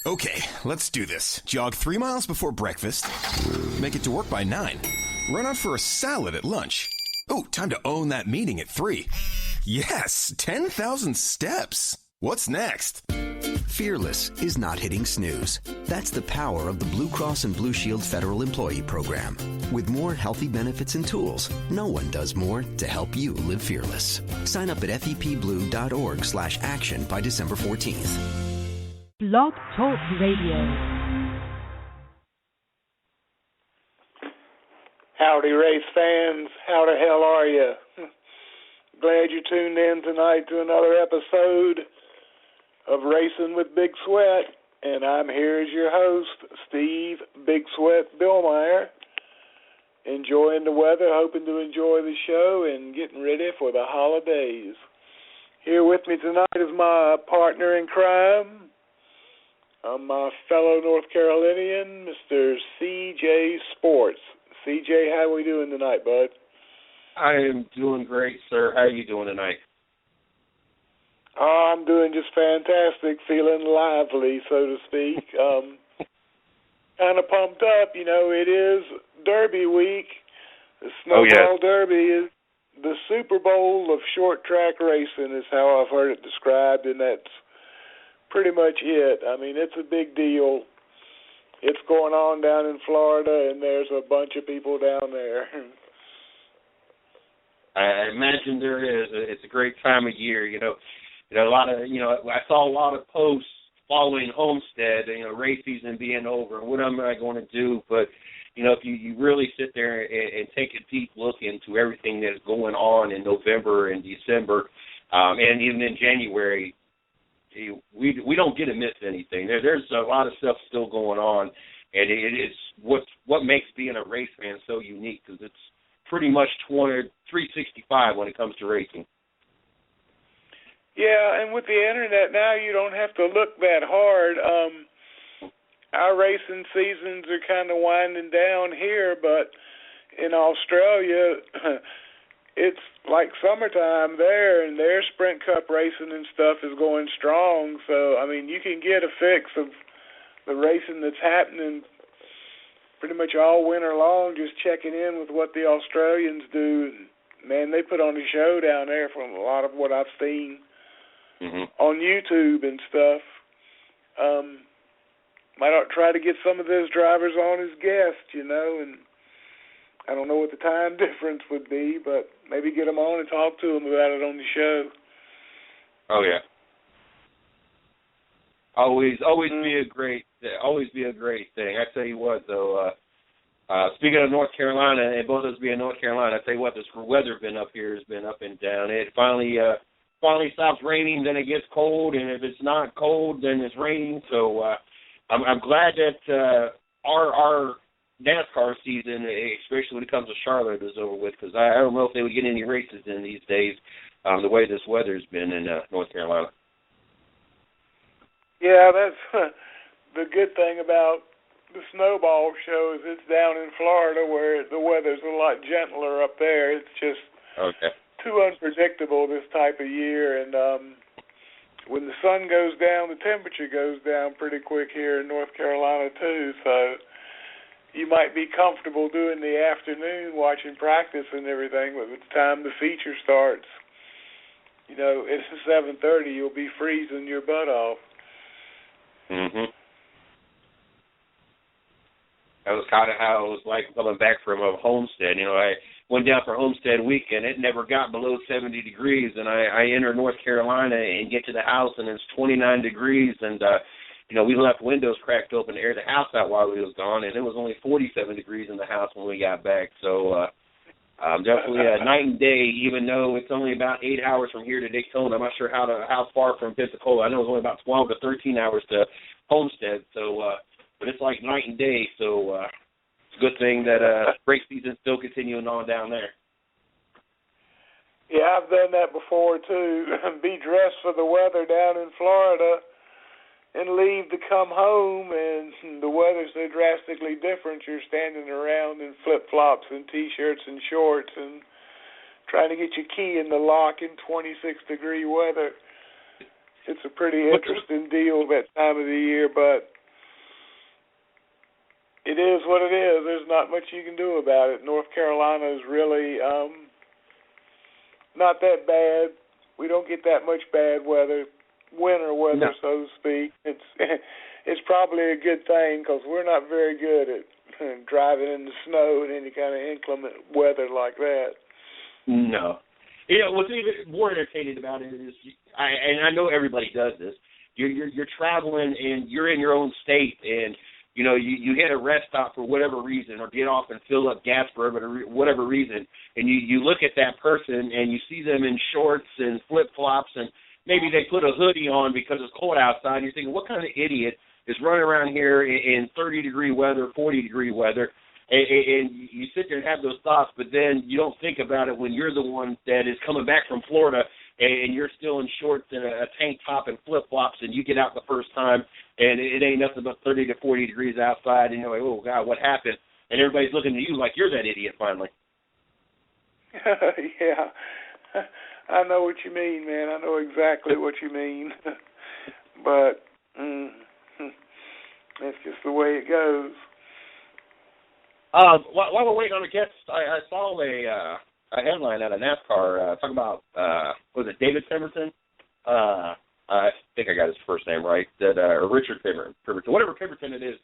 Okay, let's do this. Jog 3 miles before breakfast. Make it to work by 9. Run out for a salad at lunch. Oh, time to own that meeting at 3. Yes, 10,000 steps. What's next? Fearless is not hitting snooze. That's the power of the Blue Cross and Blue Shield Federal Employee Program. With more healthy benefits and tools, no one does more to help you live fearless. Sign up at fepblue.org/action by December 14th. Blog Talk Radio. Howdy, race fans. How the hell are you? Glad you tuned in tonight to another episode of Racing with Big Sweat. And I'm here as your host, Steve Big Sweat Billmyer. Enjoying the weather, hoping to enjoy the show, and getting ready for the holidays. Here with me tonight is my partner in crime, my fellow North Carolinian, Mr. CJ Sports. CJ, how are we doing tonight, bud? I am doing great, sir. How are you doing tonight? Oh, I'm doing just fantastic, feeling lively, so to speak. Kind of pumped up. You know, it is Derby week. The Snowball Derby is the Super Bowl of short track racing is how I've heard it described, and that's pretty much it. I mean, it's a big deal. It's going on down in Florida, and there's a bunch of people down there. I imagine there is. It's a great time of year. You know, a lot of, I saw a lot of posts following Homestead, race season being over, and what am I going to do? But, if you really sit there and take a deep look into everything that's going on in November and December, and even in January, we don't get to miss anything. There's a lot of stuff still going on, and it is what makes being a race fan so unique, because it's pretty much 365 when it comes to racing. Yeah, and with the internet now, you don't have to look that hard. Our racing seasons are kind of winding down here, but in Australia, it's like summertime there, and their Sprint Cup racing and stuff is going strong. So, I mean, you can get a fix of the racing that's happening pretty much all winter long, just checking in with what the Australians do. Man, they put on a show down there from a lot of what I've seen on YouTube and stuff. Might try to get some of those drivers on as guests, and I don't know what the time difference would be, but maybe get them on and talk to them about it on the show. Oh yeah. Always be a great thing. I tell you what, though. Speaking of North Carolina, and both of us being North Carolina, I tell you what, this weather been up here has been up and down. It finally stops raining, then it gets cold, and if it's not cold, then it's raining. So I'm glad that our NASCAR season, especially when it comes to Charlotte, is over with, because I don't know if they would get any races in these days, the way this weather's been in North Carolina. Yeah, that's the good thing about the Snowball show is it's down in Florida where the weather's a lot gentler up there. It's just too unpredictable this type of year, and when the sun goes down, the temperature goes down pretty quick here in North Carolina too, so you might be comfortable doing the afternoon watching practice and everything, but by the time the feature starts, it's 7:30, you'll be freezing your butt off. That was kind of how it was like coming back from a Homestead. I went down for Homestead weekend. It never got below 70 degrees, and I enter North Carolina and get to the house, and it's 29 degrees, and we left windows cracked open to air the house out while we was gone, and it was only 47 degrees in the house when we got back. So definitely a night and day, even though it's only about 8 hours from here to Daytona. I'm not sure how far from Pensacola. I know it's only about 12 to 13 hours to Homestead. So, but it's like night and day. So it's a good thing that race season's still continuing on down there. Yeah, I've done that before too. Be dressed for the weather down in Florida, and leave to come home, and the weather's so drastically different. You're standing around in flip-flops and T-shirts and shorts and trying to get your key in the lock in 26-degree weather. it's a pretty interesting deal that time of the year, but it is what it is. There's not much you can do about it. North Carolina is really not that bad. We don't get that much bad weather, winter weather, so to speak. It's probably a good thing because we're not very good at driving in the snow and any kind of inclement weather like that. No. What's even more entertaining about it is, I know everybody does this. You're traveling and you're in your own state, and you hit a rest stop for whatever reason, or get off and fill up gas for whatever reason, and you look at that person and you see them in shorts and flip flops, and maybe they put a hoodie on because it's cold outside. And you're thinking, what kind of idiot is running around here in 30-degree weather, 40-degree weather? And you sit there and have those thoughts, but then you don't think about it when you're the one that is coming back from Florida and you're still in shorts and a tank top and flip-flops, and you get out the first time, and it ain't nothing but 30 to 40 degrees outside, and you're like, oh, God, what happened? And everybody's looking at you like you're that idiot finally. Yeah. I know what you mean, man. I know exactly what you mean. But that's just the way it goes. While we're waiting on the guests, I saw a headline out of NASCAR talking about, was it David Pemberton? I think I got his first name right. Or Richard Pemberton, whatever Pemberton it is,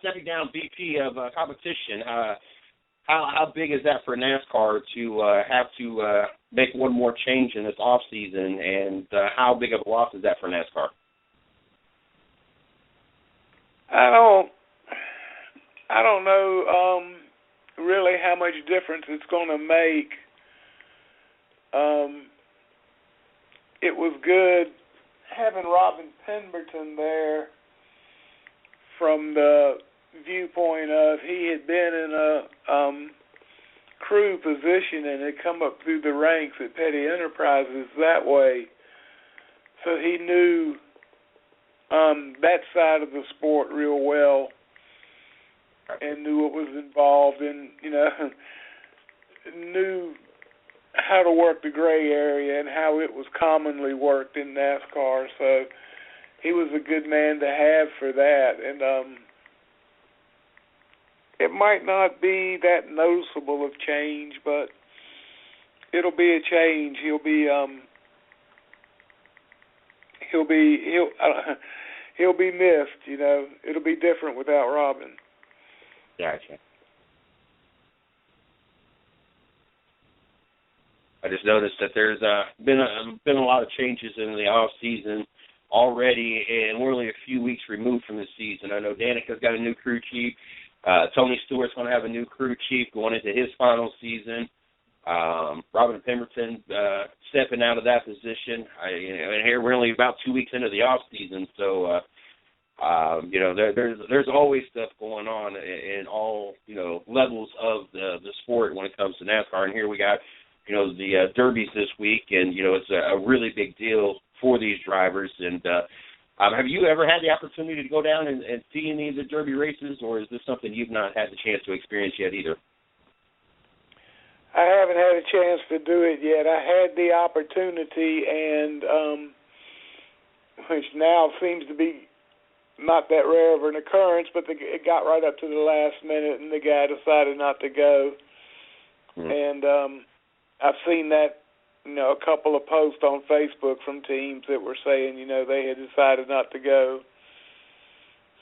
stepping down VP of competition. How big is that for NASCAR to have to make one more change in this off season, and how big of a loss is that for NASCAR? I don't know really how much difference it's going to make. It was good having Robin Pemberton there from the viewpoint of he had been in a crew position and had come up through the ranks at Petty Enterprises that way. So he knew that side of the sport real well and knew what was involved and, knew how to work the gray area and how it was commonly worked in NASCAR. So he was a good man to have for that. And it might not be that noticeable of change, but it'll be a change. He'll be missed. It'll be different without Robin. Gotcha. I just noticed that there's been a lot of changes in the off season already, and we're only a few weeks removed from the season. I know Danica's got a new crew chief. Tony Stewart's going to have a new crew chief going into his final season. Robin Pemberton stepping out of that position. And here we're only about 2 weeks into the off season, so there's always stuff going on in all levels of the sport when it comes to NASCAR. And here we got the derbies this week, and it's a really big deal for these drivers. And have you ever had the opportunity to go down and see any of the derby races, or is this something you've not had the chance to experience yet either? I haven't had a chance to do it yet. I had the opportunity, and which now seems to be not that rare of an occurrence, but it got right up to the last minute, and the guy decided not to go. And I've seen that, a couple of posts on Facebook from teams that were saying, they had decided not to go.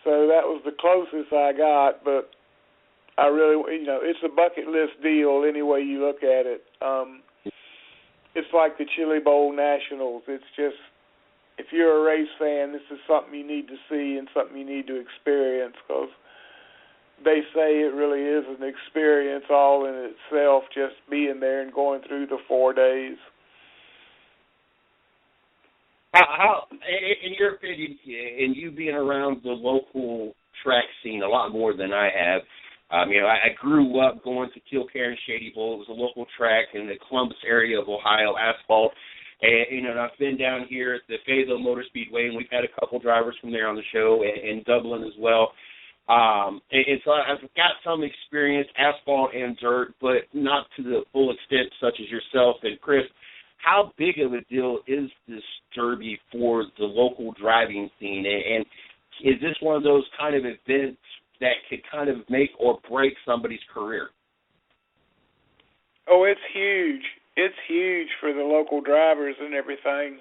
So that was the closest I got, but I really, it's a bucket list deal any way you look at it. It's like the Chili Bowl Nationals. It's just, if you're a race fan, this is something you need to see and something you need to experience, because they say it really is an experience all in itself, just being there and going through the 4 days. How, in your opinion, and you being around the local track scene a lot more than I have, I grew up going to Kilcare and Shady Bowl. It was a local track in the Columbus area of Ohio, asphalt. And I've been down here at the Fayetteville Motor Speedway, and we've had a couple drivers from there on the show, and Dublin as well. And so I've got some experience, asphalt and dirt, but not to the full extent such as yourself. And Chris, how big of a deal is this Derby for the local driving scene? And is this one of those kind of events that could kind of make or break somebody's career? Oh, it's huge. It's huge for the local drivers and everything.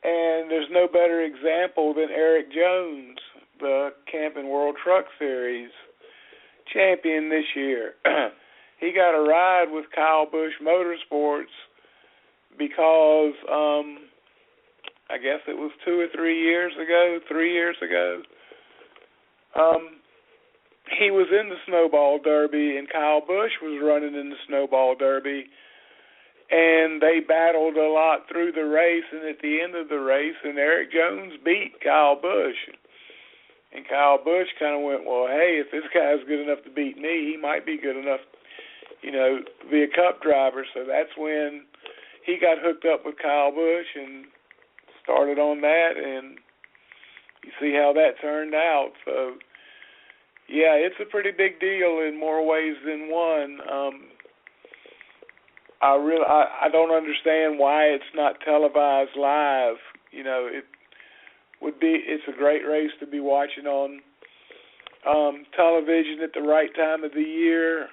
And there's no better example than Eric Jones, the Camping World Truck Series champion this year. He got a ride with Kyle Busch Motorsports because I guess it was 3 years ago. He was in the Snowball Derby, and Kyle Busch was running in the Snowball Derby, and they battled a lot through the race, and at the end of the race, and Eric Jones beat Kyle Busch. And Kyle Busch kind of went, well, hey, if this guy's good enough to beat me, he might be good enough, to be a Cup driver. So that's when he got hooked up with Kyle Busch and started on that, and you see how that turned out. So, yeah, it's a pretty big deal in more ways than one. I don't understand why it's not televised live. It's a great race to be watching on television at the right time of the year.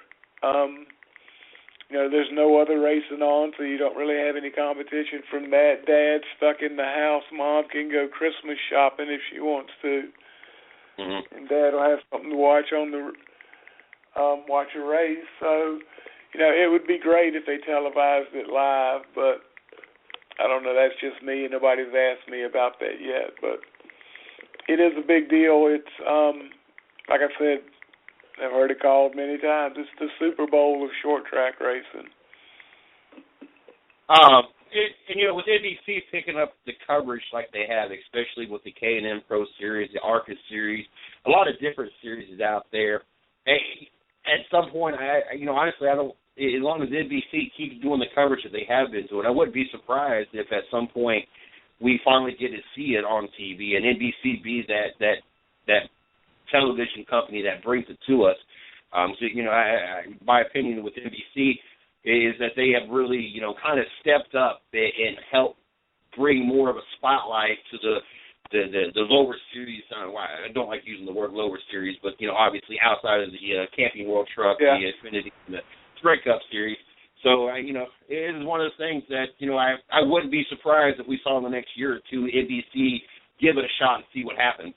There's no other racing on, so you don't really have any competition from that. Dad's stuck in the house. Mom can go Christmas shopping if she wants to. Mm-hmm. And Dad will have something to watch on the watch a race. So, it would be great if they televised it live, but I don't know. That's just me, and nobody's asked me about that yet. But it is a big deal. It's like I said, I've heard it called many times. It's the Super Bowl of short track racing. With NBC picking up the coverage like they have, especially with the K&N Pro Series, the ARCA Series, a lot of different series out there. At some point, honestly, I don't. As long as NBC keeps doing the coverage that they have been doing, I wouldn't be surprised if at some point we finally get to see it on TV and NBC be that television company that brings it to us. My opinion with NBC is that they have really, kind of stepped up and helped bring more of a spotlight to the lower series. I don't like using the word lower series, but, obviously outside of the Camping World Truck, the Xfinity, and the Sprint Cup Series. So, it is one of those things that, I wouldn't be surprised if we saw in the next year or two NBC give it a shot and see what happens.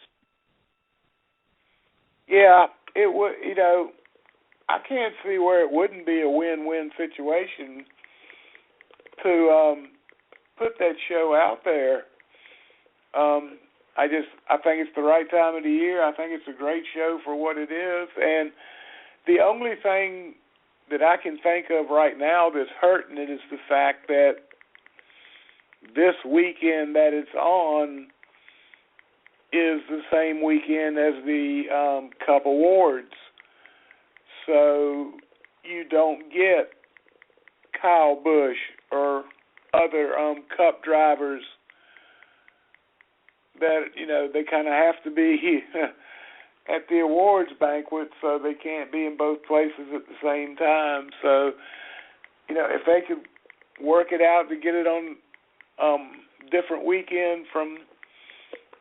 Yeah, it would, I can't see where it wouldn't be a win-win situation to put that show out there. I think it's the right time of the year. I think it's a great show for what it is. And the only thing that I can think of right now that's hurting it is the fact that this weekend that it's on is the same weekend as the Cup Awards. So you don't get Kyle Busch or other Cup drivers that, they kind of have to be at the awards banquet, so they can't be in both places at the same time. So, if they could work it out to get it on different weekend from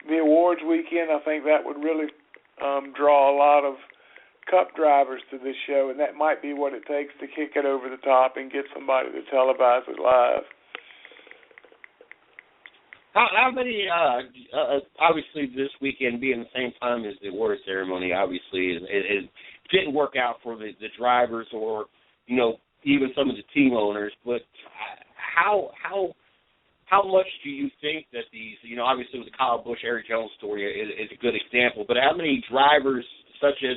the awards weekend, I think that would really draw a lot of Cup drivers to this show, and that might be what it takes to kick it over the top and get somebody to televise it live. How many, obviously this weekend being the same time as the award ceremony, obviously, it didn't work out for the drivers or, even some of the team owners, but how much do you think that these, obviously with the Kyle Busch, Eric Jones story is a good example, but how many drivers such as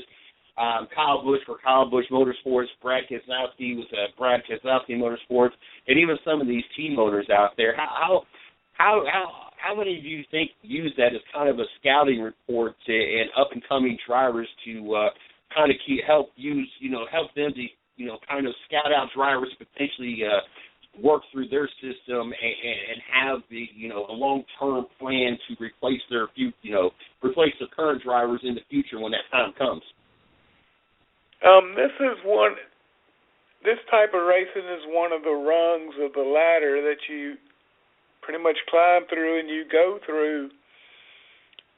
Kyle Busch for Kyle Busch Motorsports, Brad Keselowski with Brad Keselowski Motorsports, and even some of these team owners out there, how many do you think use that as kind of a scouting report and up-and-coming drivers to kind of help them to, kind of scout out drivers, potentially work through their system and have the, a long-term plan to replace their current drivers in the future when that time comes? this type of racing is one of the rungs of the ladder that you pretty much climb through and you go through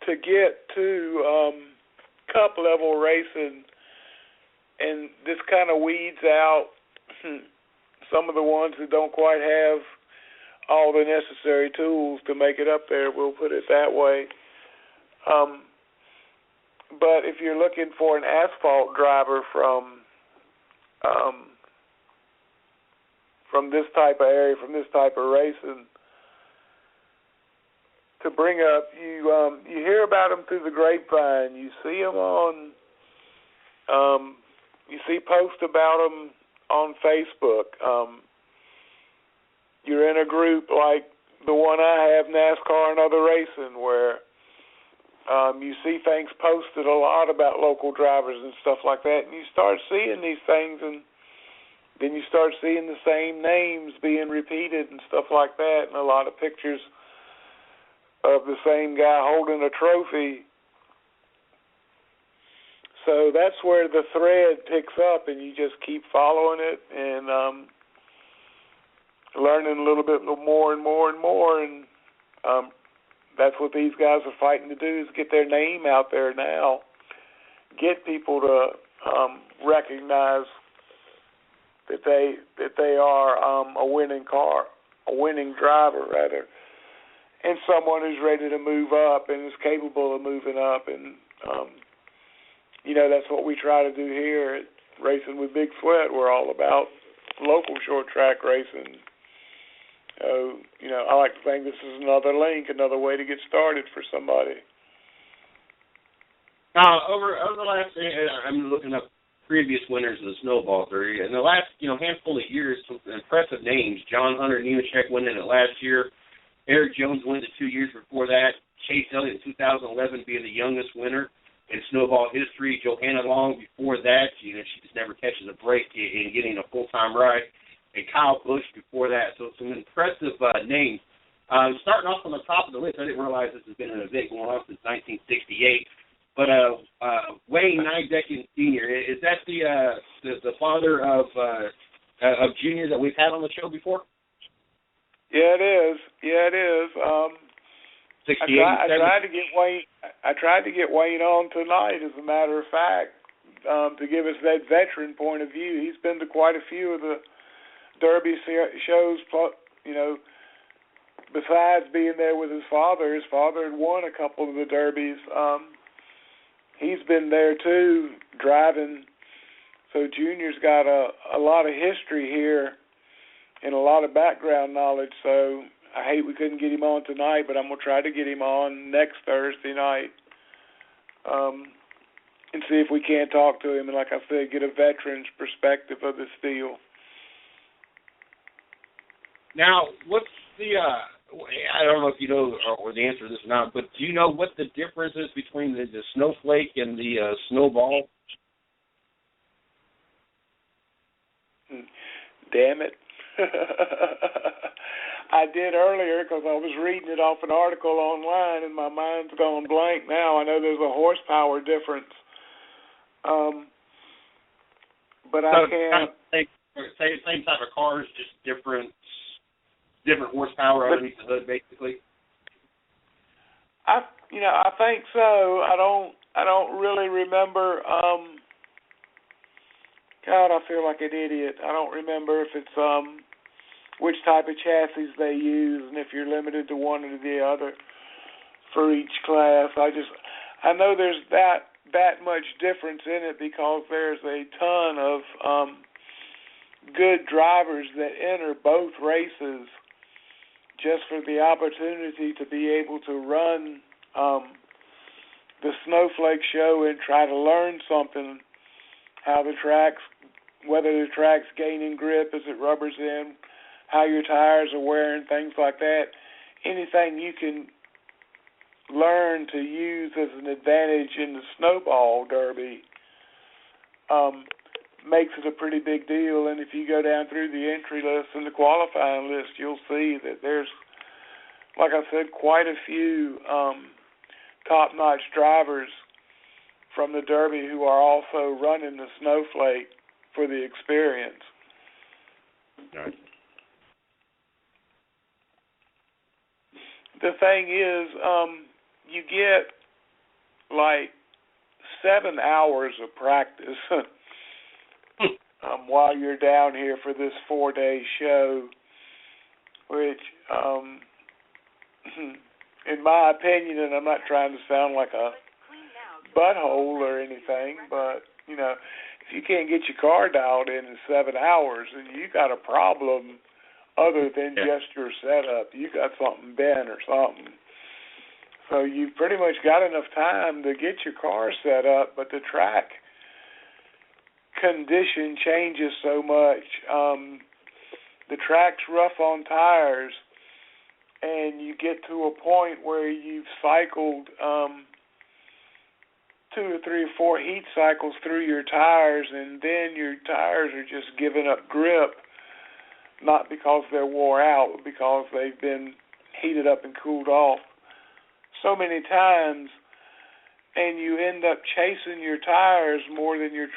to get to cup level racing, and this kind of weeds out some of the ones that don't quite have all the necessary tools to make it up there. We'll put it that way. But if you're looking for an asphalt driver from this type of area, from this type of racing, to bring up, you hear about them through the grapevine. You see them on, you see posts about them on Facebook. You're in a group like the one I have, NASCAR and Other Racing, where you see things posted a lot about local drivers and stuff like that, and you start seeing these things, and then you start seeing the same names being repeated and stuff like that, and a lot of pictures of the same guy holding a trophy. So that's where the thread picks up, and you just keep following it and learning a little bit more and more and more, and that's what these guys are fighting to do, is get their name out there now, get people to recognize that they are a winning driver rather, and someone who's ready to move up and is capable of moving up. And that's what we try to do here at Racing with Big Sweat. We're all about local short track racing. I like to think this is another link, another way to get started for somebody. Over the last, I'm looking up previous winners of the Snowball Derby. In the last, handful of years, some impressive names. John Hunter Nemechek winning it last year. Eric Jones won it 2 years before that. Chase Elliott in 2011 being the youngest winner in Snowball history. Johanna Long before that. She just never catches a break in getting a full-time ride. And Kyle Busch before that. So some impressive names. Starting off on the top of the list, I didn't realize this has been an event going on since 1968. But Wayne Neidecken Sr., is that the father of Junior that we've had on the show before? Yeah, it is. 68. I tried to get Wayne on tonight, as a matter of fact, to give us that veteran point of view. He's been to quite a few of the Derby shows. Besides being there with his father had won a couple of the Derbies. He's been there too, driving. So Junior's got a lot of history here and a lot of background knowledge. So I hate we couldn't get him on tonight, but I'm going to try to get him on next Thursday night and see if we can't talk to him and, like I said, get a veteran's perspective of this deal. Now, what's the I don't know if you know or the answer to this or not, but do you know what the difference is between the Snowflake and the Snowball? Damn it. I did earlier because I was reading it off an article online and my mind's gone blank now. I know there's a horsepower difference. But so I can't. Same type of cars, just different horsepower underneath the hood, basically. I think so. I don't really remember. God, I feel like an idiot. I don't remember if it's which type of chassis they use and if you're limited to one or the other for each class. I know there's that much difference in it because there's a ton of good drivers that enter both races just for the opportunity to be able to run the Snowflake show and try to learn something, how the tracks, whether the track's gaining grip as it rubbers in, how your tires are wearing, things like that. Anything you can learn to use as an advantage in the Snowball Derby makes it a pretty big deal. And if you go down through the entry list and the qualifying list, you'll see that there's, like I said, quite a few top-notch drivers from the Derby who are also running the Snowflake for the experience. Right. The thing is, you get like 7 hours of practice while you're down here for this 4-day show, which, in my opinion, and I'm not trying to sound like a butthole or anything, but, you know, if you can't get your car dialed in 7 hours, then you got a problem other than just your setup. You got something bent or something. So you've pretty much got enough time to get your car set up, but the track condition changes so much. The track's rough on tires, and you get to a point where you've cycled 2 or 3 or 4 heat cycles through your tires, and then your tires are just giving up grip, not because they're wore out, but because they've been heated up and cooled off so many times, and you end up chasing your tires more than you're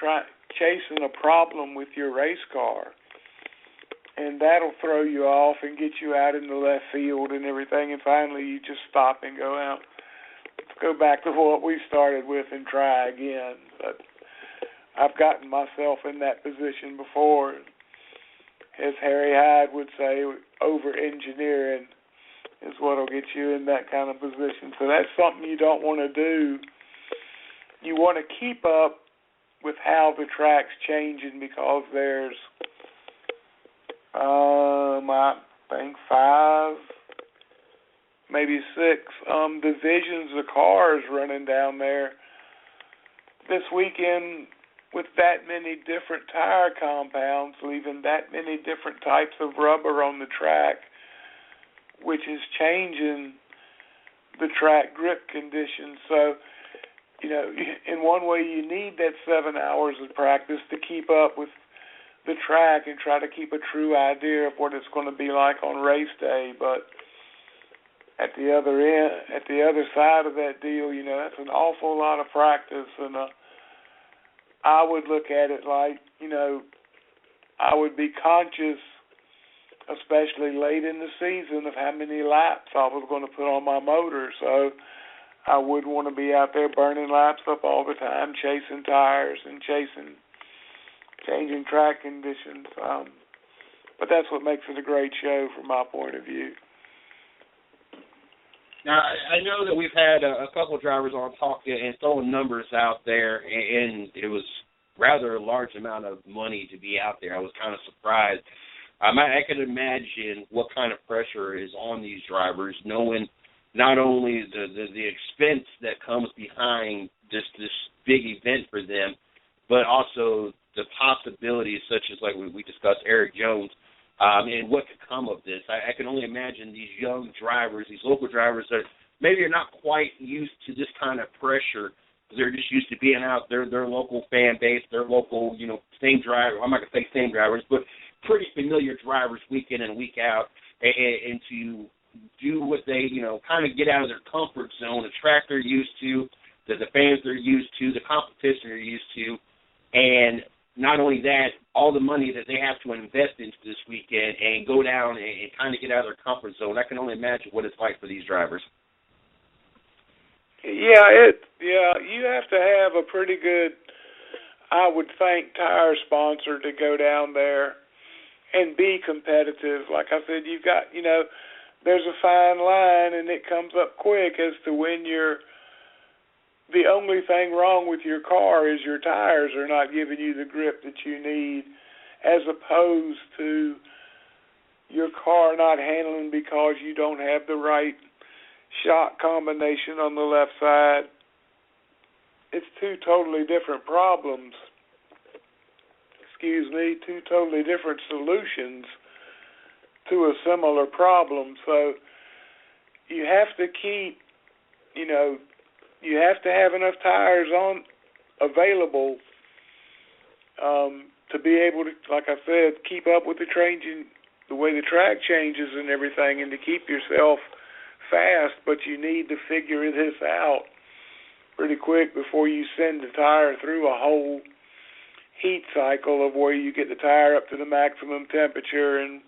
chasing a problem with your race car. And that'll throw you off and get you out in the left field and everything, and finally you just stop and go out. Let's go back to what we started with and try again. But I've gotten myself in that position before. As Harry Hyde would say, over-engineering is what will get you in that kind of position. So that's something you don't want to do. You want to keep up with how the track's changing, because there's, I think 5, maybe 6 divisions of cars running down there this weekend, with that many different tire compounds, leaving that many different types of rubber on the track, which is changing the track grip conditions. So, you know, in one way you need that 7 hours of practice to keep up with the track and try to keep a true idea of what it's going to be like on race day. But at the other end, at the other side of that deal, you know, that's an awful lot of practice. And I would look at it like, you know, I would be conscious, especially late in the season, of how many laps I was going to put on my motor. So I wouldn't want to be out there burning laps up all the time, chasing tires and changing track conditions. But that's what makes it a great show from my point of view. Now, I know that we've had a couple of drivers on talking and throwing numbers out there, and it was rather a large amount of money to be out there. I was kind of surprised. I can imagine what kind of pressure is on these drivers, knowing not only the expense that comes behind this big event for them, but also the possibilities, such as, like we discussed, Eric Jones, and what could come of this. I can only imagine these young drivers, these local drivers that maybe are not quite used to this kind of pressure. They're just used to being out there, their local fan base, their local, you know, same driver. I'm not going to say same drivers, but pretty familiar drivers week in and week out, and to do what they, you know, kind of get out of their comfort zone, the track they're used to, the fans they're used to, the competition they're used to, and not only that, all the money that they have to invest into this weekend and go down and kind of get out of their comfort zone. I can only imagine what it's like for these drivers. Yeah, you have to have a pretty good, I would think, tire sponsor to go down there and be competitive. Like I said, you've got, you know, there's a fine line, and it comes up quick as to when the only thing wrong with your car is your tires are not giving you the grip that you need, as opposed to your car not handling because you don't have the right shock combination on the left side. It's 2 totally different problems. Two totally different solutions to a similar problem. So you have to keep, you know, you have to have enough tires available to be able to, like I said, keep up with the way the track changes and everything, and to keep yourself fast. But you need to figure this out pretty quick before you send the tire through a hole heat cycle of where you get the tire up to the maximum temperature and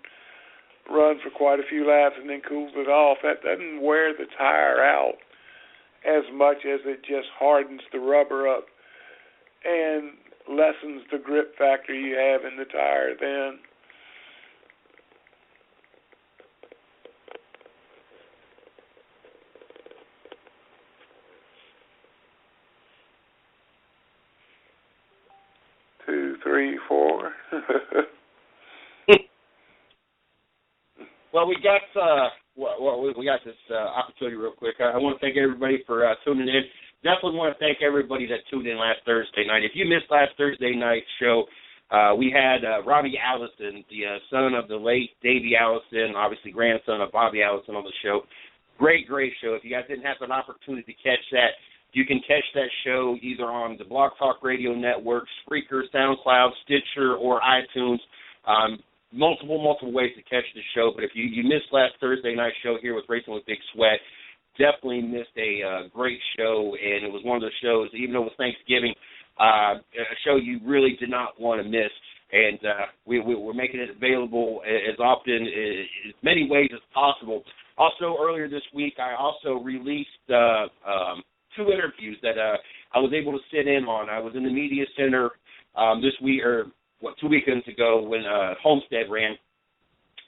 run for quite a few laps and then cools it off. That doesn't wear the tire out as much as it just hardens the rubber up and lessens the grip factor you have in the tire then. Two, three, four. Well, we got this opportunity real quick. I want to thank everybody for tuning in. Definitely want to thank everybody that tuned in last Thursday night. If you missed last Thursday night's show, we had Robbie Allison, the son of the late Davey Allison, obviously grandson of Bobby Allison, on the show. Great show. If you guys didn't have an opportunity to catch that, you can catch that show either on the Blog Talk Radio Network, Spreaker, SoundCloud, Stitcher, or iTunes. Multiple ways to catch the show. But if you missed last Thursday night show here with Racing with Big Sweat, definitely missed a great show. And it was one of those shows, even though it was Thanksgiving, a show you really did not want to miss. And we're making it available as often, as many ways as possible. Also, earlier this week, I also released 2 interviews that I was able to sit in on. I was in the media center this week, 2 weekends ago when Homestead ran.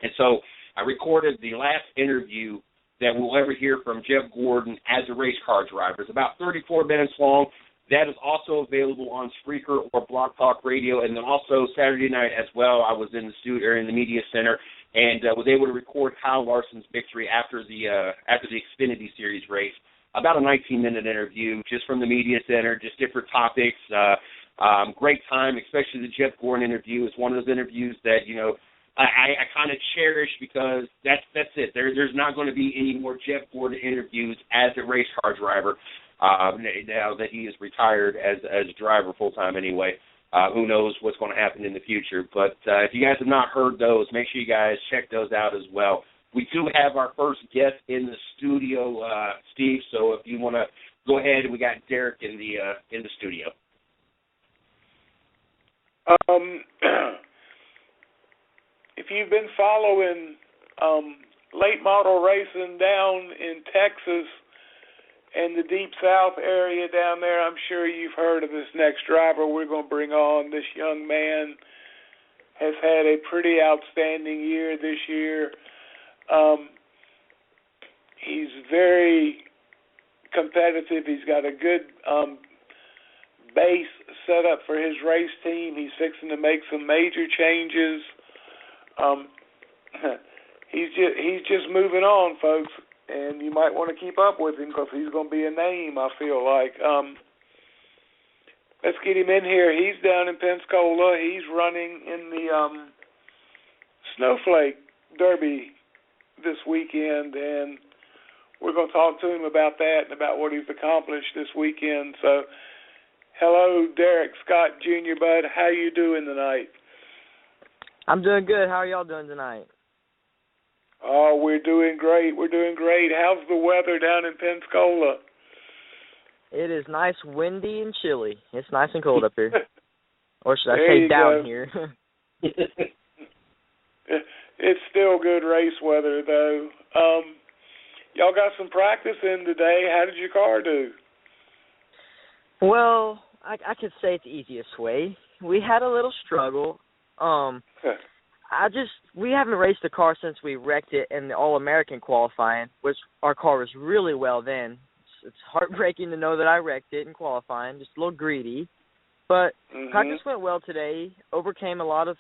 And so I recorded the last interview that we'll ever hear from Jeff Gordon as a race car driver. It's about 34 minutes long. That is also available on Spreaker or Blog Talk Radio. And then also Saturday night as well, I was in the studio or in the media center and was able to record Kyle Larson's victory after the Xfinity Series race. About a 19-minute interview just from the media center, just different topics. Great time, especially the Jeff Gordon interview. It's one of those interviews that, I kind of cherish because that's it. There's not going to be any more Jeff Gordon interviews as a race car driver now that he is retired as a driver full-time anyway. Who knows what's going to happen in the future. But if you guys have not heard those, make sure you guys check those out as well. We do have our first guest in the studio, Steve, so if you want to go ahead, we got Derek in the studio. If you've been following late model racing down in Texas and the Deep South area down there, I'm sure you've heard of this next driver we're going to bring on. This young man has had a pretty outstanding year this year. He's very competitive. He's got a good base set up for his race team. He's fixing to make some major changes. He's just moving on, folks, and you might want to keep up with him because he's going to be a name, I feel like. Let's get him in here. He's down in Pensacola. He's running in the Snowflake Derby this weekend, and we're going to talk to him about that and about what he's accomplished this weekend. So, hello, Derek Scott Jr., bud. How you doing tonight? I'm doing good. How are y'all doing tonight? Oh, we're doing great. We're doing great. How's the weather down in Pensacola? It is nice, windy, and chilly. It's nice and cold up here. Or should I say down here? It's still good race weather, though. Y'all got some practice in today. How did your car do? Well, I could say it the easiest way. We had a little struggle. We haven't raced the car since we wrecked it in the All-American qualifying, which our car was really well then. It's heartbreaking to know that I wrecked it in qualifying, just a little greedy. But practice went well today. Overcame a lot of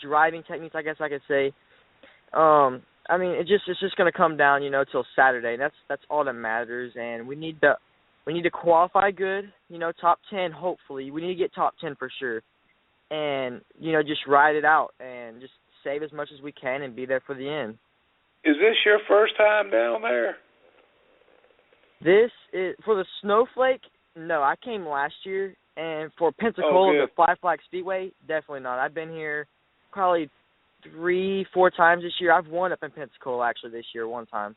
driving techniques, I guess I could say. I mean, it's just going to come down, till Saturday. That's all that matters, and we need to qualify good, top 10 hopefully. We need to get top 10 for sure. And, just ride it out and just save as much as we can and be there for the end. Is this your first time down there? This is, for the Snowflake, no, I came last year. And for Pensacola, the Fly Flag Speedway, definitely not. I've been here probably 3-4 times this year. I've won up in Pensacola, actually, this year one time.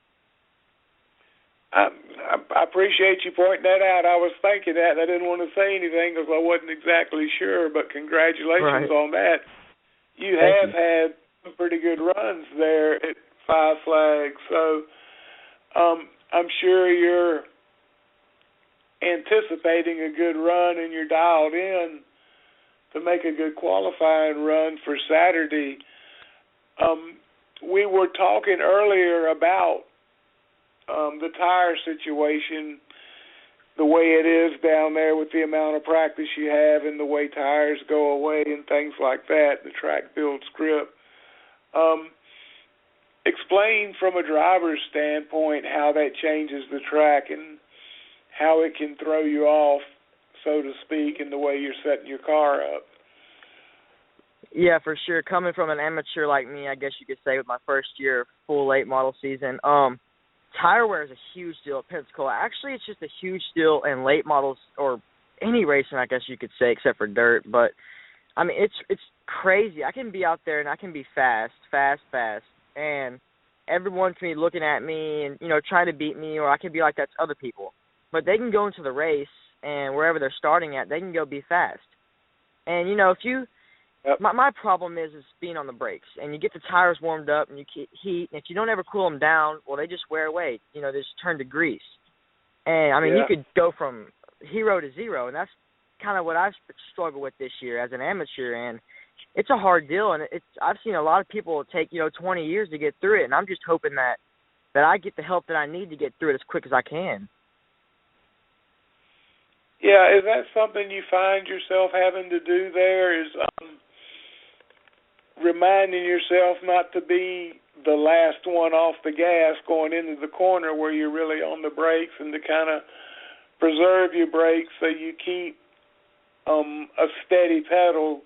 I appreciate you pointing that out. I was thinking that, and I didn't want to say anything because I wasn't exactly sure, but congratulations on that. You have had some pretty good runs there at Five Flags, so I'm sure you're anticipating a good run and you're dialed in to make a good qualifying run for Saturday. We were talking earlier about the tire situation, the way it is down there with the amount of practice you have and the way tires go away and things like that, the track builds grip. Explain from a driver's standpoint how that changes the track and how it can throw you off, so to speak, in the way you're setting your car up. Yeah, for sure. Coming from an amateur like me, I guess you could say, with my first year full late model season, tire wear is a huge deal at Pensacola. Actually, it's just a huge deal in late models or any racing, I guess you could say, except for dirt. But, I mean, it's crazy. I can be out there and I can be fast, and everyone can be looking at me and, trying to beat me, or I can be like that to other people. But they can go into the race, and wherever they're starting at, they can go be fast. And, if you my problem is being on the brakes, and you get the tires warmed up and you keep heat, and if you don't ever cool them down, well, they just wear away. They just turn to grease. And, I mean, you could go from hero to zero, and that's kind of what I've struggled with this year as an amateur, and it's a hard deal, and I've seen a lot of people take, 20 years to get through it, and I'm just hoping that I get the help that I need to get through it as quick as I can. Yeah, is that something you find yourself having to do there, is reminding yourself not to be the last one off the gas going into the corner where you're really on the brakes, and to kind of preserve your brakes so you keep a steady pedal,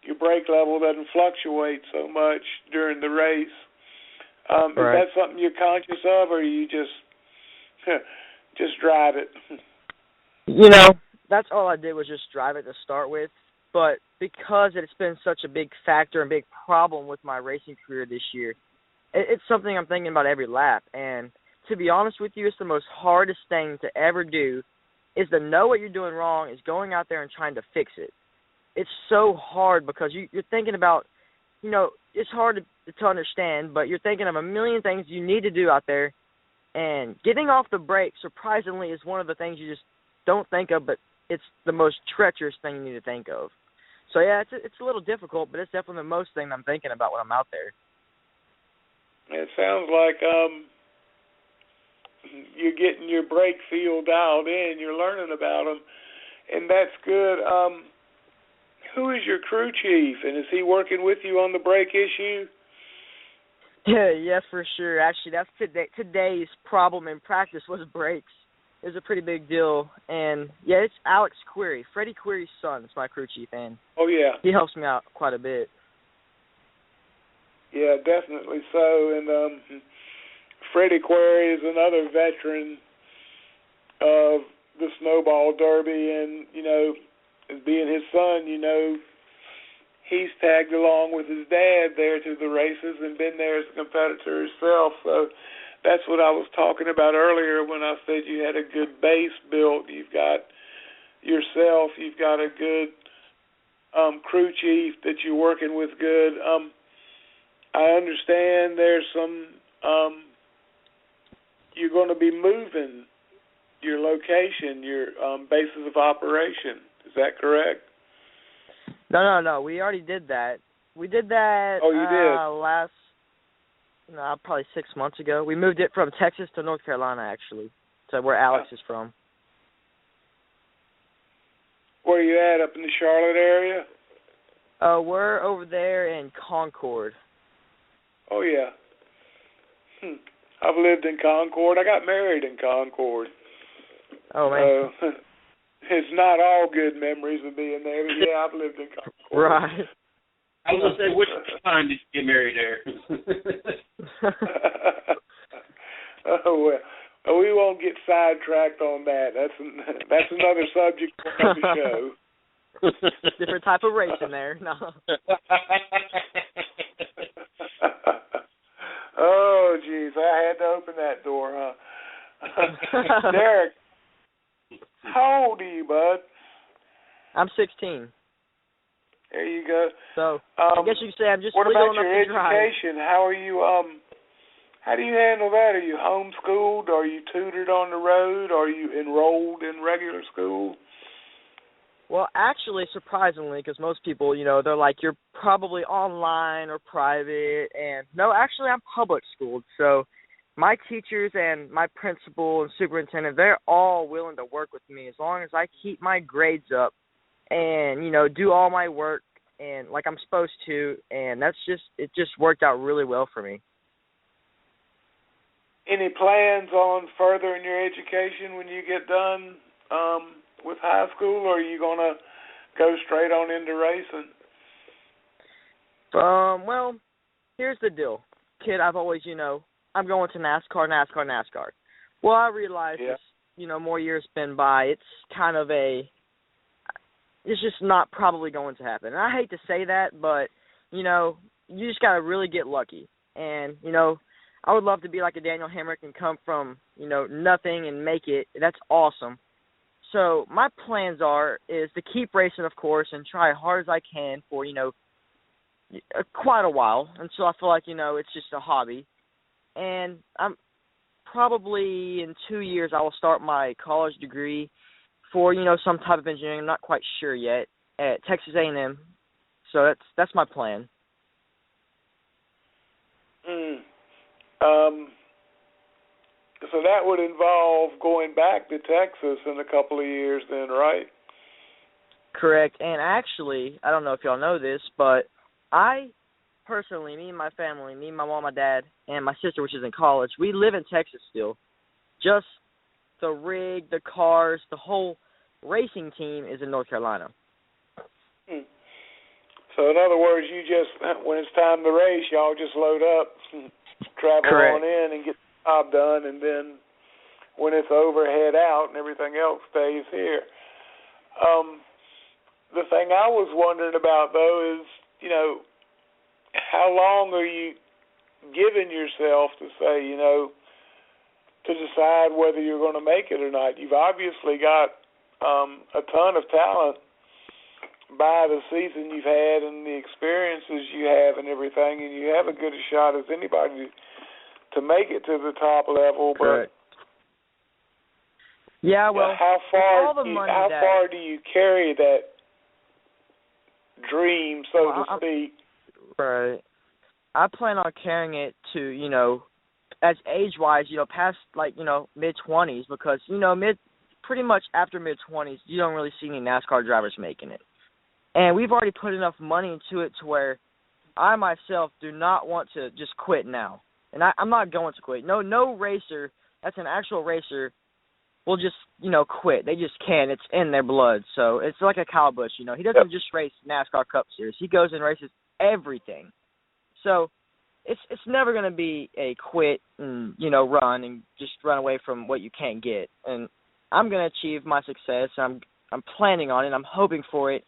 your brake level doesn't fluctuate so much during the race. Right. Is that something you're conscious of, or you just drive it? That's all I did was just drive it to start with. But because it's been such a big factor and big problem with my racing career this year, it's something I'm thinking about every lap. And to be honest with you, it's the most hardest thing to ever do, is to know what you're doing wrong, is going out there and trying to fix it. It's so hard because you're thinking about, it's hard to understand, but you're thinking of a million things you need to do out there. And getting off the brake, surprisingly, is one of the things you just don't think of, but it's the most treacherous thing you need to think of. So, yeah, it's a little difficult, but it's definitely the most thing I'm thinking about when I'm out there. It sounds like you're getting your brake feel dialed in. You're learning about them, and that's good. Who is your crew chief, and is he working with you on the brake issue? Yeah, yes, for sure. Actually, that's today's problem in practice was brakes. It was a pretty big deal. And, yeah, it's Alex Query, Freddie Query's son. It's my crew chief, and he helps me out quite a bit. Yeah, definitely so. And Freddie Query is another veteran of the Snowball Derby, and, as being his son, he's tagged along with his dad there to the races and been there as a competitor himself. So that's what I was talking about earlier when I said you had a good base built. You've got yourself, you've got a good crew chief that you're working with good. I understand there's some, you're going to be moving your location, your bases of operation. Is that correct? No. We already did that. We did that probably 6 months ago. We moved it from Texas to North Carolina, actually, to where Alex is from. Where are you at, up in the Charlotte area? We're over there in Concord. Oh, yeah. I've lived in Concord. I got married in Concord. Oh, man. It's not all good memories of being there, but, yeah, I've lived in Concord. Right. I was going to say, which time did you get married there? Oh, well, we won't get sidetracked on that. That's another subject for another show. Different type of racing there. No. Oh, geez, I had to open that door, huh? Derek, how old are you, bud? I'm 16. There you go. So I guess you could say I'm just what legal about enough your to drive. education? How are you? How do you handle that? Are you homeschooled? Are you tutored on the road? Are you enrolled in regular school? Well, actually, surprisingly, because most people, they're like, you're probably online or private. And no, actually, I'm public schooled. So my teachers and my principal and superintendent, they're all willing to work with me as long as I keep my grades up and, do all my work and like I'm supposed to. And it just worked out really well for me. Any plans on furthering your education when you get done with high school, or are you going to go straight on into racing? Well, here's the deal. Kid, I've always, I'm going to NASCAR. Well, I realize as, more years been by, it's kind of it's just not probably going to happen. And I hate to say that, but, you just got to really get lucky. And, I would love to be like a Daniel Hemrick and come from, nothing and make it. That's awesome. So my plans is to keep racing, of course, and try as hard as I can for, quite a while until I feel like, it's just a hobby. And I'm probably in 2 years I will start my college degree for, some type of engineering. I'm not quite sure yet at Texas A&M. So that's my plan. So that would involve going back to Texas in a couple of years then, right? Correct. And actually, I don't know if y'all know this, but I personally, me and my family, me, my mom, my dad, and my sister, which is in college, we live in Texas still. Just the rig, the cars, the whole racing team is in North Carolina. So in other words, you just, when it's time to race, y'all just load up, travel Correct. on in and get the job done, and then when it's over, head out, and everything else stays here. The thing I was wondering about, though, is, how long are you giving yourself to say, to decide whether you're going to make it or not? You've obviously got a ton of talent by the season you've had and the experiences you have and everything, and you have a good a shot as anybody to make it to the top level. Correct. But yeah, well, how far do you carry that dream, so to speak? Right. I plan on carrying it to, as age-wise, past, mid-20s, because, pretty much after mid-20s, you don't really see any NASCAR drivers making it. And we've already put enough money into it to where I myself do not want to just quit now. And I'm not going to quit. No racer that's an actual racer will just, quit. They just can't. It's in their blood. So it's like a Kyle Busch, He doesn't just race NASCAR Cup Series. He goes and races everything. So it's never going to be a quit and, run and just run away from what you can't get. And I'm going to achieve my success. I'm planning on it. I'm hoping for it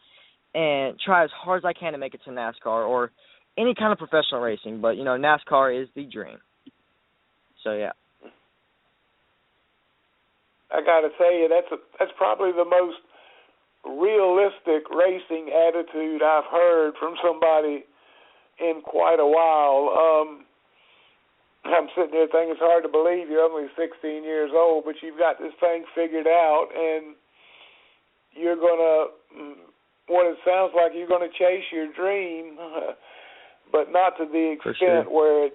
and try as hard as I can to make it to NASCAR or any kind of professional racing. But, NASCAR is the dream. So, yeah. I got to tell you, that's probably the most realistic racing attitude I've heard from somebody in quite a while. I'm sitting there thinking it's hard to believe you're only 16 years old, but you've got this thing figured out, and you're going to, what it sounds like, you're going to chase your dream, but not to the extent where it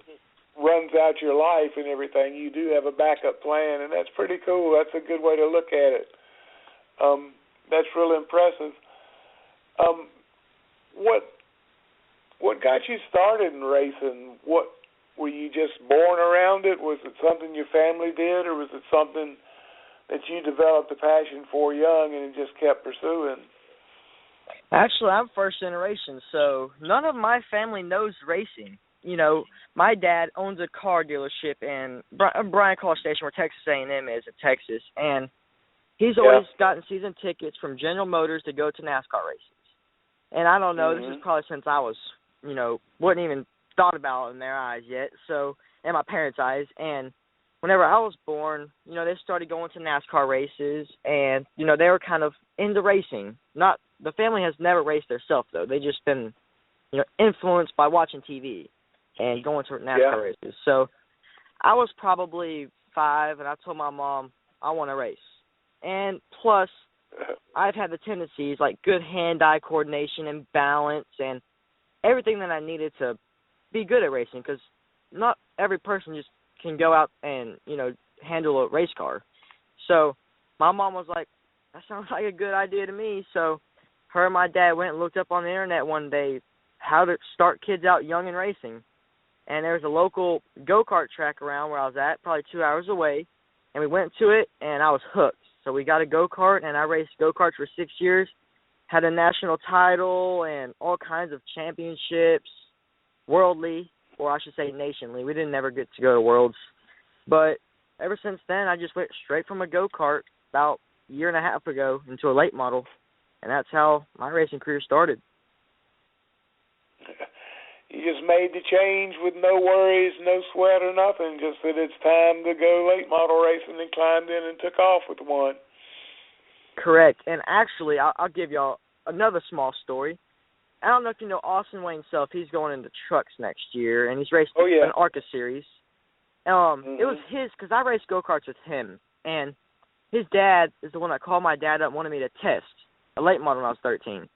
runs out your life and everything. You do have a backup plan, and that's pretty cool. That's a good way to look at it. That's real impressive. What got you started in racing? What were you just born around it? Was it something your family did, or was it something that you developed a passion for young and just kept pursuing? Actually, I'm first generation, so none of my family knows racing. My dad owns a car dealership in Bryan College Station, where Texas A&M is in Texas, and he's always gotten season tickets from General Motors to go to NASCAR races. And I don't know, this is probably since I was, wasn't even thought about in their eyes yet, so, in my parents' eyes. And whenever I was born, you know, they started going to NASCAR races, and, you know, they were kind of into racing. The family has never raced themselves, though. They just been, you know, influenced by watching TV and going to NASCAR races. So I was probably 5, and I told my mom, I want to race. And plus, I've had the tendencies like good hand-eye coordination and balance and everything that I needed to be good at racing, because not every person just can go out and, you know, handle a race car. So my mom was like, that sounds like a good idea to me. So her and my dad went and looked up on the internet one day how to start kids out young in racing. And there was a local go-kart track around where I was at, probably 2 hours away, and we went to it, and I was hooked. So we got a go-kart, and I raced go-karts for 6 years, had a national title and all kinds of championships, worldly, or I should say nationally. We didn't ever get to go to Worlds. But ever since then, I just went straight from a go-kart about a year and a half ago into a late model, and that's how my racing career started. You just made the change with no worries, no sweat or nothing, just that it's time to go late model racing and climbed in and took off with one. Correct. And actually, I'll give y'all another small story. I don't know if you know Austin Wayne Self. He's going into trucks next year, and he's raced an ARCA series. It was his, because I raced go-karts with him, and his dad is the one that called my dad up and wanted me to test a late model when I was 13.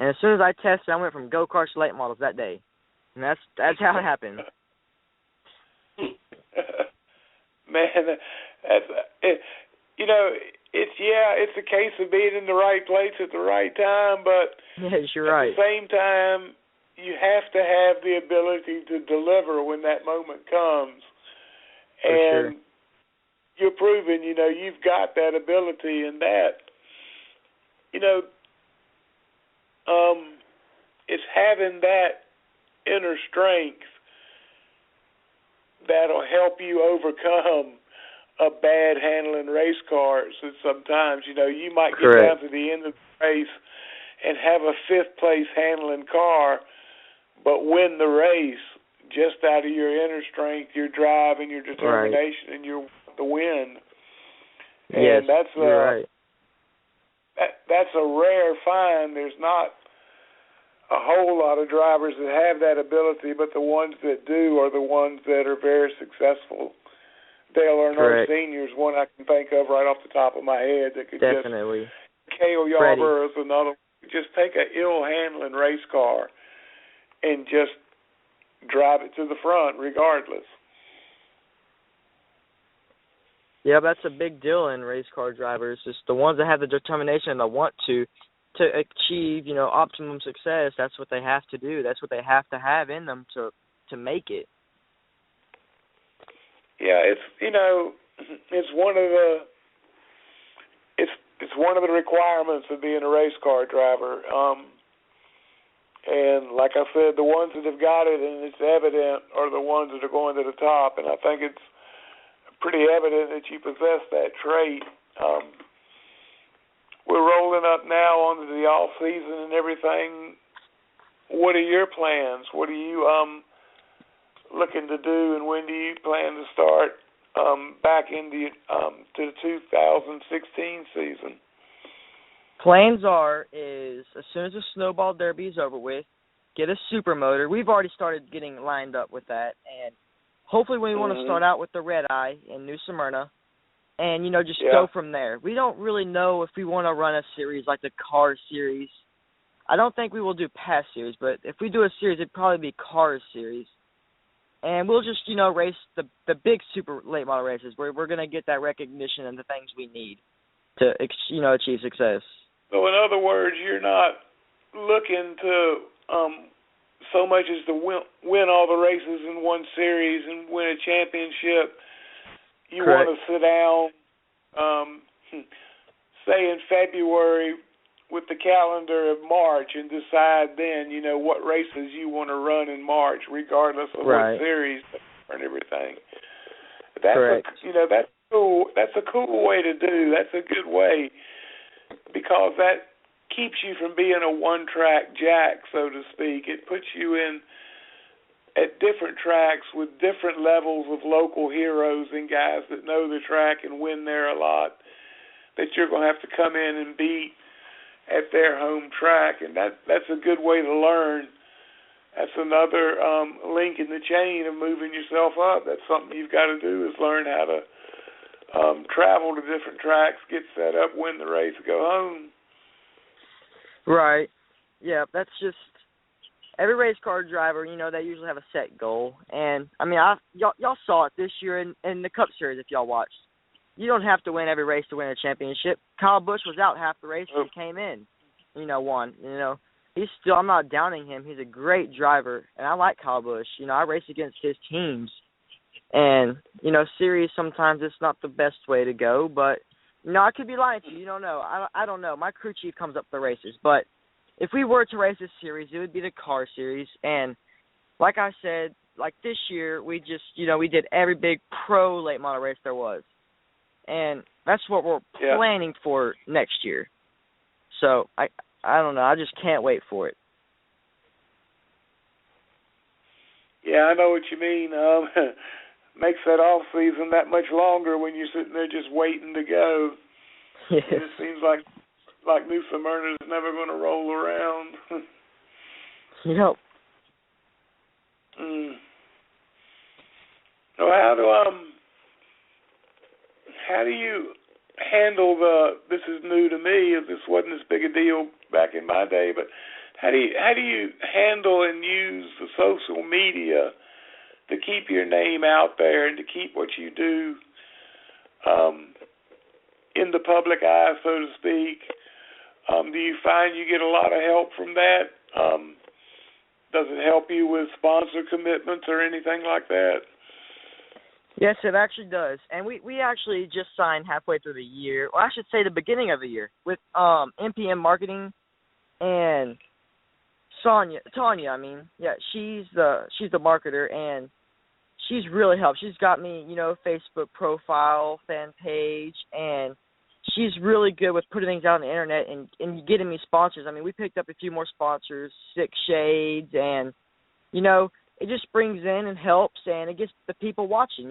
And as soon as I tested, I went from go-karts to late models that day. And that's how it happened. Man, that's you know, it's a case of being in the right place at the right time, but yes, you're right. At the same time, you have to have the ability to deliver when that moment comes. And you're proving, you know, you've got that ability, and that, you know, it's having that inner strength that'll help you overcome a bad handling race car. So sometimes, you know, you might get down to the end of the race and have a 5th place handling car, but win the race just out of your inner strength, your drive, and your determination, and your the win. And that's that's a rare find. There's not a whole lot of drivers that have that ability, but the ones that do are the ones that are very successful. Dale Earnhardt Sr. is one I can think of right off the top of my head that could definitely. Cale Yarborough is another. Just take an ill-handling race car and just drive it to the front regardless. Yeah, that's a big deal in race car drivers. Just the ones that have the determination and the want to achieve, you know, optimum success. That's what they have to do. That's what they have to have in them to make it. Yeah, it's, you know, it's one of the requirements of being a race car driver. And like I said, the ones that have got it and it's evident are the ones that are going to the top. And I think it's pretty evident that you possess that trait. We're rolling up now onto the off season and everything. What are your plans? What are you looking to do, and when do you plan to start back into to the 2016 season? Plans is as soon as the Snowball Derby is over with, get a super motor. We've already started getting lined up with that, and hopefully we want to start out with the Red Eye in New Smyrna, and, you know, just go from there. We don't really know if we want to run a series like the Cars series. I don't think we will do past series, but if we do a series, it'd probably be Cars series. And we'll just, you know, race the big super late model races where we're going to get that recognition and the things we need to, you know, achieve success. So in other words, you're not looking to so much as to win all the races in one series and win a championship. You want to sit down, say in February with the calendar of March and decide then, you know, what races you want to run in March, regardless of what series and everything. That's that's cool. That's a cool way to do. That's a good way, because that keeps you from being a one-track jack, so to speak. It puts you in at different tracks with different levels of local heroes and guys that know the track and win there a lot that you're going to have to come in and beat at their home track, and that's a good way to learn. That's another link in the chain of moving yourself up. That's something you've got to do, is learn how to travel to different tracks, get set up, win the race, go home. Right. Yeah, that's just every race car driver, they usually have a set goal. And, I mean, y'all saw it this year in the Cup Series if y'all watched. You don't have to win every race to win a championship. Kyle Busch was out half the race and he came in, won. He's still, I'm not downing him. He's a great driver, and I like Kyle Busch. I race against his teams. And, series sometimes it's not the best way to go, but, I could be lying to you. You don't know. I don't know. My crew chief comes up the races. But if we were to race this series, it would be the car series. And like I said, like this year, we just, we did every big pro late model race there was. And that's what we're planning for next year. So, I don't know. I just can't wait for it. Yeah, I know what you mean. Makes that off season that much longer when you're sitting there just waiting to go. Yes. It seems like New Smyrna is never going to roll around. Yep. So how do you handle this is new to me, this wasn't as big a deal back in my day, but how do you handle and use the social media to keep your name out there and to keep what you do in the public eye, so to speak? Do you find you get a lot of help from that? Does it help you with sponsor commitments or anything like that? Yes, it actually does. And we actually just signed halfway through the year, or I should say the beginning of the year, with MPM Marketing and Tanya, she's the marketer, and she's really helped. She's got me, Facebook profile, fan page, and she's really good with putting things out on the internet and getting me sponsors. I mean, we picked up a few more sponsors, 6 Shades, and, it just brings in and helps, and it gets the people watching,